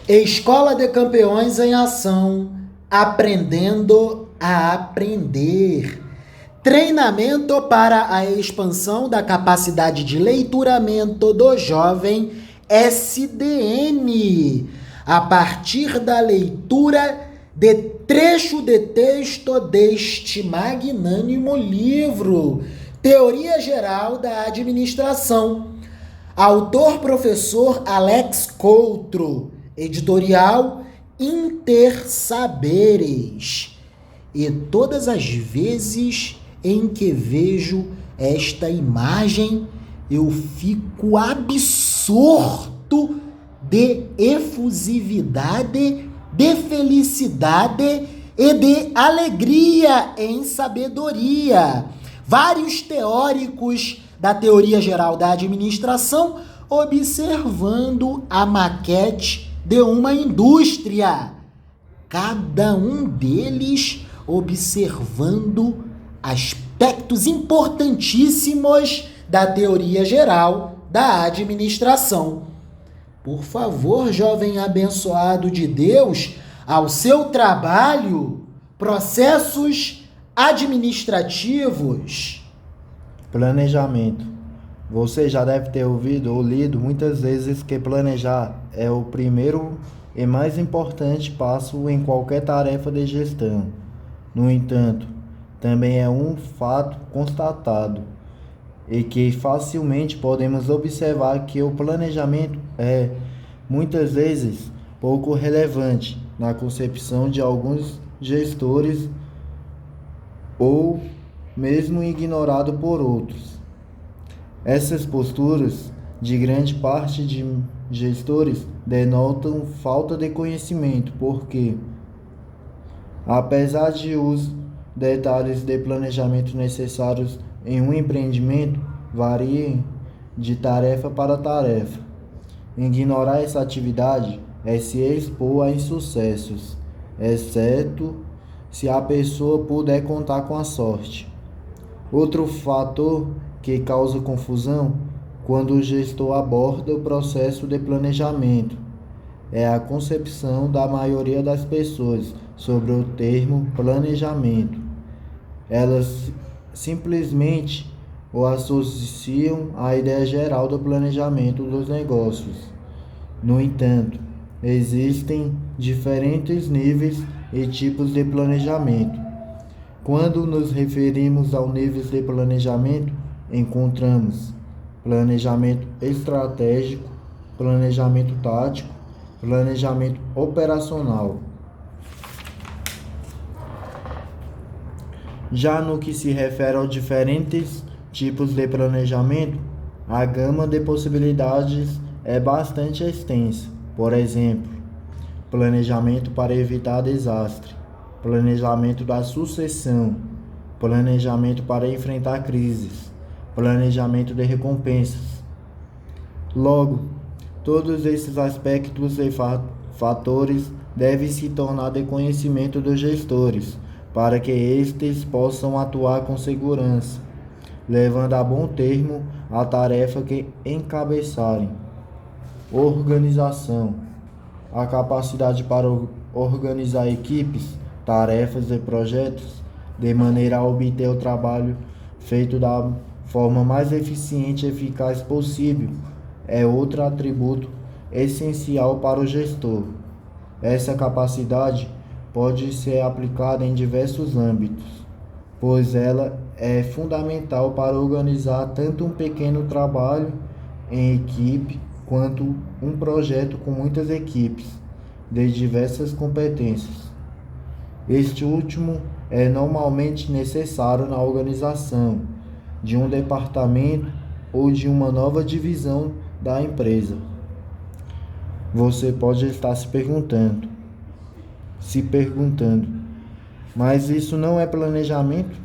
Escola de Campeões em Ação, aprendendo a aprender. Treinamento para a expansão da capacidade de leituramento do jovem SDN, a partir da leitura de trecho de texto deste magnânimo livro, Teoria Geral da Administração. Autor professor Alex Coutro, editorial Intersaberes. E todas as vezes em que vejo esta imagem, eu fico absorto de efusividade, de felicidade e de alegria em sabedoria. Vários teóricos da teoria geral da administração observando a maquete de uma indústria, cada um deles observando aspectos importantíssimos da teoria geral da administração. Por favor, jovem abençoado de Deus, ao seu trabalho, processos administrativos. Planejamento. Você já deve ter ouvido ou lido muitas vezes que planejar é o primeiro e mais importante passo em qualquer tarefa de gestão. No entanto, também é um fato constatado e que facilmente podemos observar que o planejamento é, muitas vezes, pouco relevante na concepção de alguns gestores ou mesmo ignorado por outros. Essas posturas de grande parte de gestores denotam falta de conhecimento, porque, apesar de os detalhes de planejamento necessários em um empreendimento variem de tarefa para tarefa, ignorar essa atividade é se expor a insucessos, exceto se a pessoa puder contar com a sorte. Outro fator que causa confusão quando o gestor aborda o processo de planejamento é a concepção da maioria das pessoas sobre o termo planejamento. Elas simplesmente o associam à ideia geral do planejamento dos negócios. No entanto, existem diferentes níveis e tipos de planejamento. Quando nos referimos ao nível de planejamento, encontramos planejamento estratégico, planejamento tático, planejamento operacional. Já no que se refere aos diferentes tipos de planejamento, a gama de possibilidades é bastante extensa. Por exemplo, planejamento para evitar desastre, planejamento da sucessão, planejamento para enfrentar crises, planejamento de recompensas. Logo, todos esses aspectos e fatores devem se tornar de conhecimento dos gestores, para que estes possam atuar com segurança, levando a bom termo a tarefa que encabeçarem. Organização. A capacidade para organizar equipes, tarefas e projetos de maneira a obter o trabalho feito da forma mais eficiente e eficaz possível é outro atributo essencial para o gestor. Essa capacidade pode ser aplicada em diversos âmbitos, pois ela é fundamental para organizar tanto um pequeno trabalho em equipe quanto um projeto com muitas equipes de diversas competências. Este último é normalmente necessário na organização de um departamento ou de uma nova divisão da empresa. Você pode estar se perguntando, mas isso não é planejamento?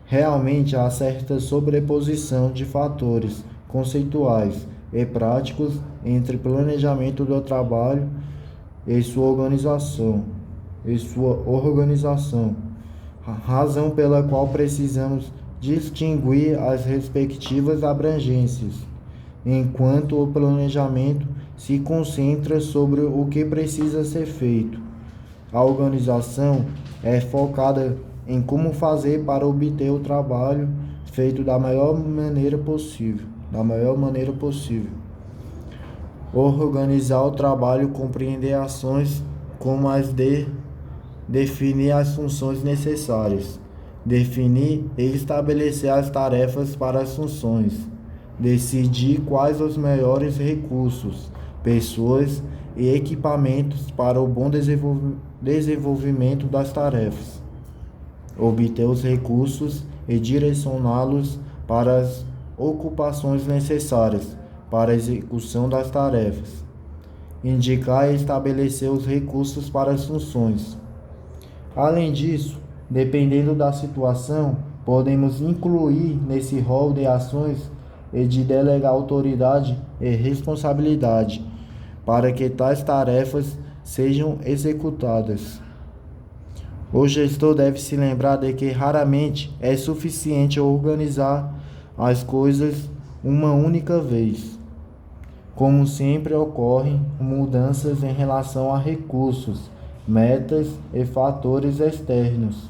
Realmente há certa sobreposição de fatores conceituais e práticos entre planejamento do trabalho e sua organização, razão pela qual precisamos distinguir as respectivas abrangências, enquanto o planejamento se concentra sobre o que precisa ser feito. A organização é focada em como fazer para obter o trabalho feito da maior maneira possível. Organizar o trabalho compreender ações como as de definir as funções necessárias, definir e estabelecer as tarefas para as funções, decidir quais os melhores recursos, pessoas e equipamentos para o bom desenvolvimento das tarefas, obter os recursos e direcioná-los para as ocupações necessárias para a execução das tarefas, indicar e estabelecer os recursos para as funções. Além disso, dependendo da situação, podemos incluir nesse rol de ações e de delegar autoridade e responsabilidade para que tais tarefas sejam executadas. O gestor deve se lembrar de que raramente é suficiente organizar as coisas uma única vez. Como sempre ocorrem mudanças em relação a recursos, metas e fatores externos.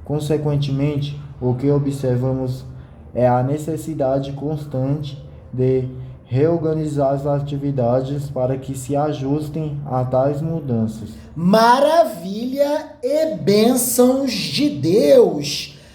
Consequentemente, o que observamos é a necessidade constante de reorganizar as atividades para que se ajustem a tais mudanças. Maravilha e bênçãos de Deus!